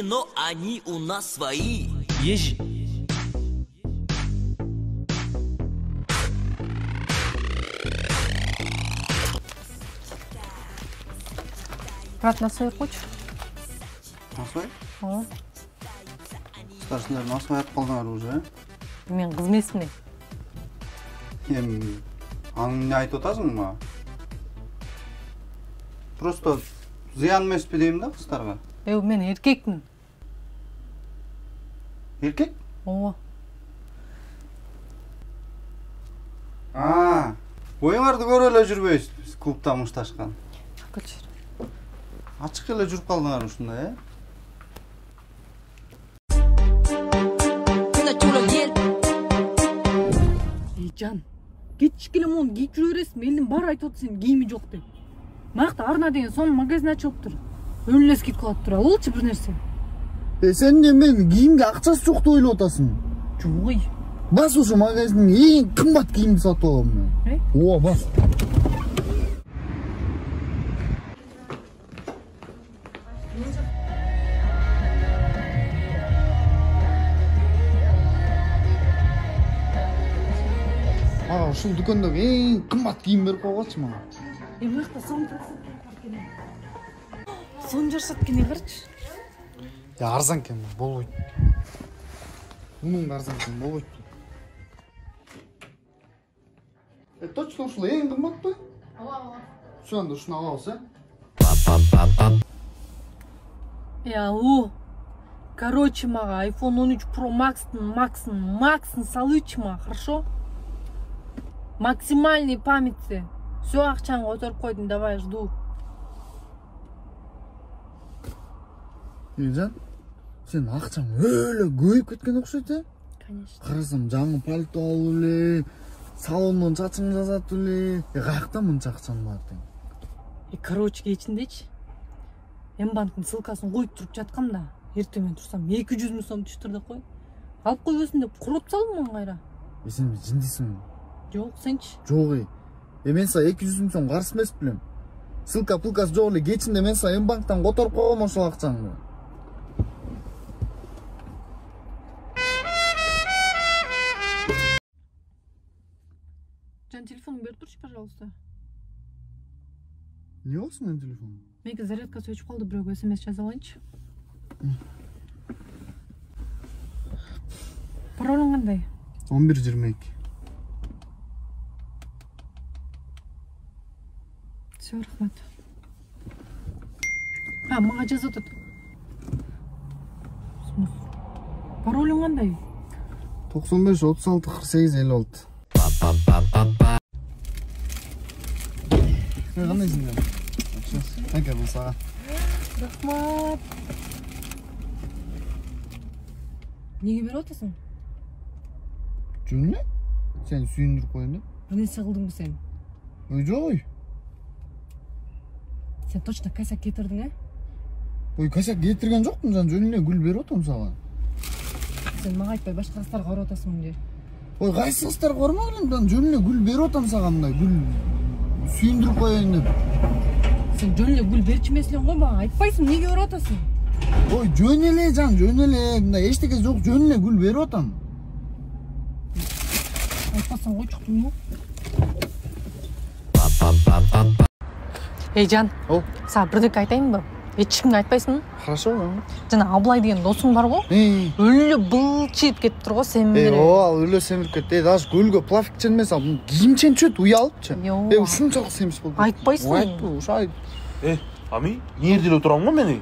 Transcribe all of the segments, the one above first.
Но они у нас свои. Ежи. Брат, насвай хочешь? Насвай? О. Старшындар, насвай ат қалдыңар уже? Мен қыз емеспін. Аның не айтып отырсың ма? Просто зиян емес пе деймін да қыздарға? Мен еркекпін. Еркек? О. Ойыңарды көре эле жүрбөйсүз, биз клубта мушташкан. Көчүр. Ачык эле жүрүп калдыңар ушундай, Жан, кичкене муну кийип жүрө бересиң, элдин баары айтып атат сенин кийими жок деп. Мынакта Арна деген сонун магазин ачылыптыр. Өлүлөс киип калат тура, алчы бир нерсе. Sen de men kiyimge akçası çok da öyle otasın. Жок. Bas uşu magazinin en kımbat giyimini satып alalım ben. Oha bas. Ağa şu dükkanda en kımbat giyim verip koygaçı mı? Мынакта сон жарышат экен карчы. Ya arzan ken болбойт. Bunun arzan ken болбойт. Точно ушул эң кымбат ба? Ала. Ошондо ушуну алабыз, Алло. Короче, мага iPhone 13 Pro Max'ын салыйчы мага, хорошо? Максимальный памяти. Все, акчаны которуп койдум, давай, жду. Елжан, сен акчаң өлө көйүп кеткен окшойт, Конечно. Карасам жаңы пальто алып эле, салондон чачың жасатып эле. Каяктан мынча акчаң бар тең? Короче, кечиндечи. М-банктын ссылкасын коюп туруп жаткам да. Эртең мен турсам 200 000 сом түштүр деп кой. Алып койбосун деп куруп салдым мен кайра. Сен жиндисиңби? Жок, сенчи? Жок. Мен сага 200 000 сом каршы эмес билем. Ссылка пулкасы жок эле кечинде мен сага М-банктан которуп койгом ошол акчаңды. Жан, телефонун берип турчу, пожалуйста. Не болсун менин телефонум? Меники зарядкасы өчүп калды, бирөөгө СМС жазып алайынчы. Паролуң кандай? 1122. Все, рахмат. Мага жазып атат. Паролуң кандай? 95 36 48 56. Кандайсың да? Канка бул сага. Рахмат. Неге берип атасың? Жөн эле? Сени сүйүндүрүп коеюн деп. Бир нерсе кылдыңбы сен? Жок. Сен точно косяк кетирдиң, Косяк кетирген жоктум, жөн эле гүл берип атам сага. Сен мага айтпай башка кыздарга карап атасың эмне? Кайсы кыздарга кармаган, жөн эле гүл берип атам сага мындай, гүл сүйүндүрүп коеюн деп. Сен жөн эле гүл берчү эмес элең го, мага айтпайсың, эмнеге берип атасың? Жөн эле жан, жөн эле, мындай эчтеке жок, жөн эле гүл берип атам. Айтпасаң койчуктумбу? Жан, сага бирдеке айтайынбы? Эч кимге айтпайсың? Хорошо. Жана Аблай деген досуң бар го? Өлү былчыйып кетиптир го сен менен. Ал өлө семирип кетти. Даже гүлгө плавкичен эмес, ал кийимчен чөт уялыпчы. Ушунчалык семиз болду. Айтпайсың. Айтпы, ушу айт. Ами, нерде эле турам го мени?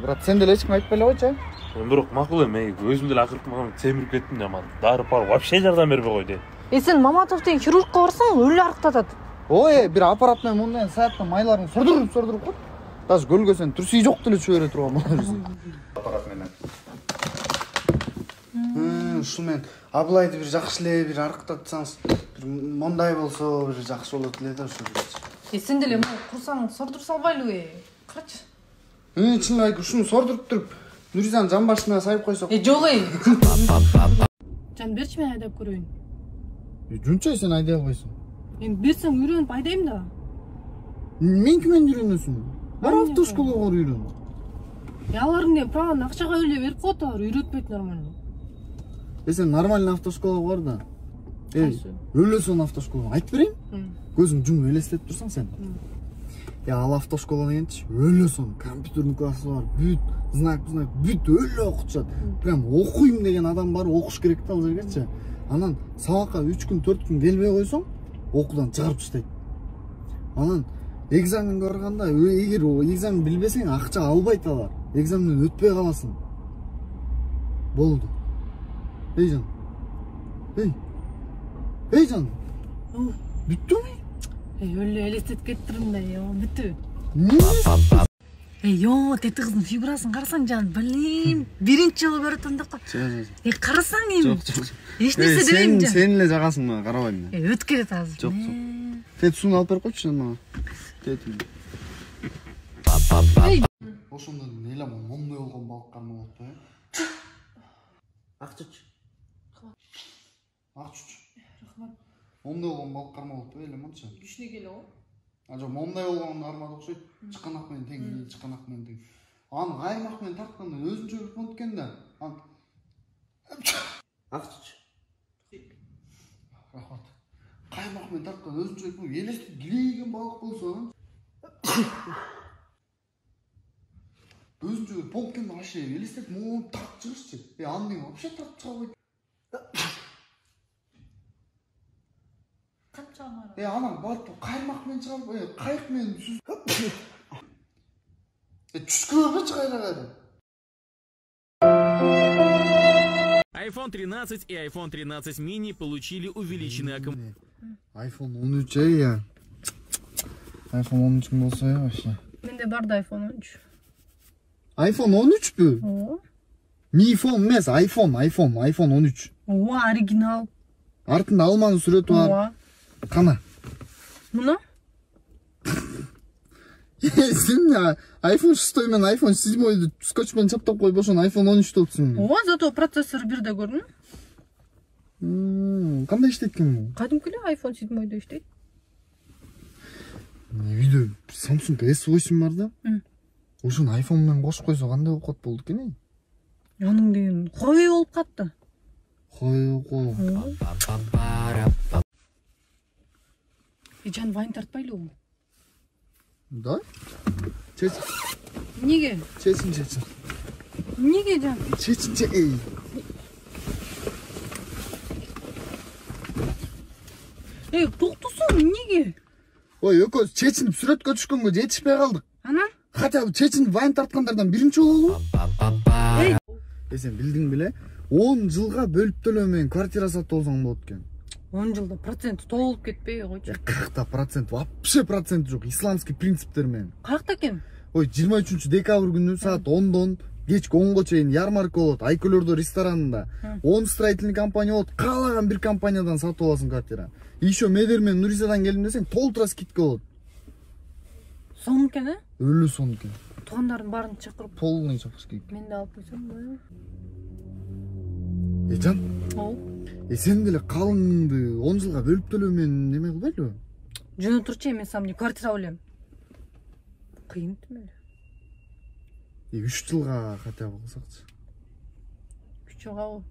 Брат, сен деле эч кимге айтпай эле койчу. Бирок макул эми, өзүм деле акыркы семирип кеттим жаман. Дарып барып вообще жардам бербей койду. Сен Маматов деген хирургка барсаң, өлү арыктатат. Бир аппарат менен мындай сааттан майларын сордуруп коет. Даже гөлгө сен турсуй жок деле чөбөрө турган болорсуң. Аппарат менен. Ушу мен Аблайды бир жакшы эле бир арыктатсаңыз, бир мондай болсо бир жакшы болот эле да ошо. Сен деле курсаң сордуруп салбайлыбы? Карачы. Чын айк ушуну сордуруп туруп, Нуризанын жан башына сайып койсок. Жок эй. Жан берчи, мен айдап көрөйүн. Жунчай сен айдай койсуң. Мен берсең үйрөнүп айдайм да. Мен кимден үйрөнөсүң? Бар автошколага бар үйрөн. Алардын деп праваны акчага эле берип коет, алар үйрөтпөйт нормально. Сен нормальный автошколага бар да. Өлөсүң автошколага. Айтып берейин? Көзүң жумуп элестетип турсаң сен. Ал автошкола дегенчи өлөсүң, компьютердин классы бар, бүт, знак, бүт өлө окутушат. Прям окуйм деген адам бар, окуш керек да ал жергечи. Анан сабакка 3 күн, 4 күн келбей койсоң, окуудан чыгарып таштайт. Анан экзаменге барганда, эгер экзамен билбесең, акча албайт алар. Экзаменден өтпөй каласың. Болду. Эй жан. Эй жан. Бүттүмү? Өлө элестетип кетиптирмин да, бүттү. Йоо, тети кыздын фигурасын карасаң жан, билим. Биринчи жолу көрүп атам деп кой. Карасаң эми. Эч нерсе дебейм жан. Сен эле жагасың, карабайм. Өтүп келет азыр. Жок. Тет сууну алып берип койчу мага. Тетим. Ошондон эле момдой болгон балык кармак болупту, Акчычы. Акчуч. Момдой болгон балык кармак болупту, эле монча. Күчүнө келе го. Жок, момдой болгон кармак окшойт. Чыканак менен тең, чыканак менен тең. Аны каймак менен тартканда өзүнчө болуп болот экен да. Акчычы. Рахмат. Каймак менен тартканда өзүнчө болуп элестип килейген балык болсо. Өзүнчө полкенде вообще элестетип могу тартып чыгышчы. Аны дең вообще тартып чыга койт. Анан барып каймак менен чыгарып, кайык менен сүз. Түшкөргөчү кайра. iPhone 13 и iPhone 13 mini получили увеличенный аккумулятор. iPhone 13 я. iPhone 13 болсо вообще. Менде бар да iPhone 13. iPhone 13пү? Ооба. Mi phone эмес, iPhone 13. Ооба, оригинал. Артында алманын сүрөтү бар. Ооба. Кана. Мына? Сен iPhone 6 менен iPhone 7 скотч менен чаптап коюп ошону iPhone 13 болупсуң. Ооба, зато процессор бирде көрдүм. Кандай иштейт экен? Кадимки эле iPhone 7 иштейт. Үйдө Samsung S8 бар да. Ошону iPhone менен кошуп койсо кандай болуп калат болду экен? Анын деген Huawei болуп калды. Huawei. Жан вайн тартпайлыбы? Да? Чеч. Эмнеге? Чечин. Эмнеге жан? Чечинче эй. Токтосуң, эмнеге? Ой, экөөбүз чечинип сүрөткө түшкөнгө жетишпей калдык. Анан? Хотя бы чечинип вайн тарткандардан биринчи болобу? Сен билдиң беле? 10 жылга бөлүп төлөө менен квартира сатып алсаң болот экен. 10 жылда процент толуп кетпей койчу. Какта процент? Вообще процент жок. Исламский принциптер менен. Каякта экен? Ой, 23 декабрь күнү саат 10дон кечки 10го чейин ярмарка болот. Айкөлөрдө ресторанында. 10 строительный компания болот. Каалаган бир компаниядан сатып аласың квартира. Еще Медер менен Нуризадан келдим десең, толтура скидка болот. Сон экен, Өлү сон экен. Туугандардын баарын чакырып, Полный чакырыш керек. мен да алып койсом. Жан, Ооба. сен деле калыңды 10 жылга бөлүп төлөө менен неме кылбайлыбы? Жөн турчу, мен сам квартира алам. Кыйын эле. 3 жылга хотя бы кылсакчы. 3 жылга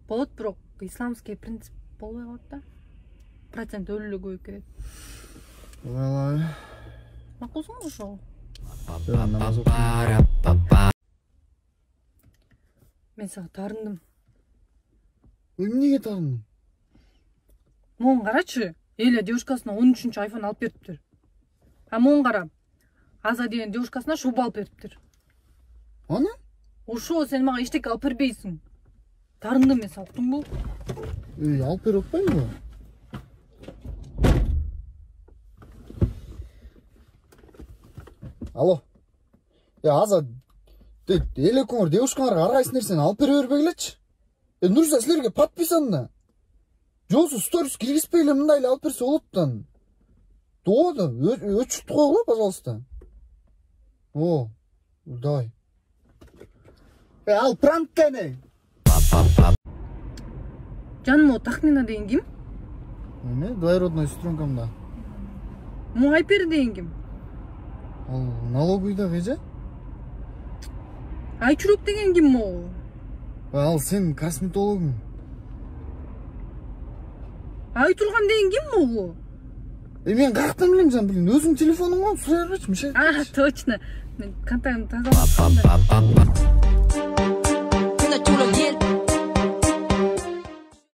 болот, бирок исламский принцип болбой калат да. Процент өлү көбөйүп кетет. Ой. Макулсуңбу ошол? Намаз окуйм. Мен сага тарындым. Эмнеге тарындың? Моун карачы, эле девушкасына 13-чү iPhone алып бериптир. А моун кара. Аза деген девушкасына шуба алып бериптир. Ана? Ошо сен мага эчтеке алып бербейсиң. Тарындым мен, уктуңбу? Алып берип атпаймынбы? Алло. Аза, эле көңүр девушкаңарга ар кайсы нерсени алып бере бербегилечи. Нурза, силерге подписан да. Жоксу сторис киргизбей эле мындай эле алып берсе болот да. Тоо да, өчүрүп койгула, пожалуйста. О, давай. Ал пранк кәне. Жаным, о Тахмина деген ким? Эме, двоюродной сестренкамда. Му Айпер деген ким? Ал налоговыйда кайжа? Айчурок деген ким могу? Ал сен косметологуң. Айтурган деген ким могу? Мен каяктан билем жан билем. Өзүң телефонуң го, сурай берчи, мишет. Точно. Мен контактымды тазалап.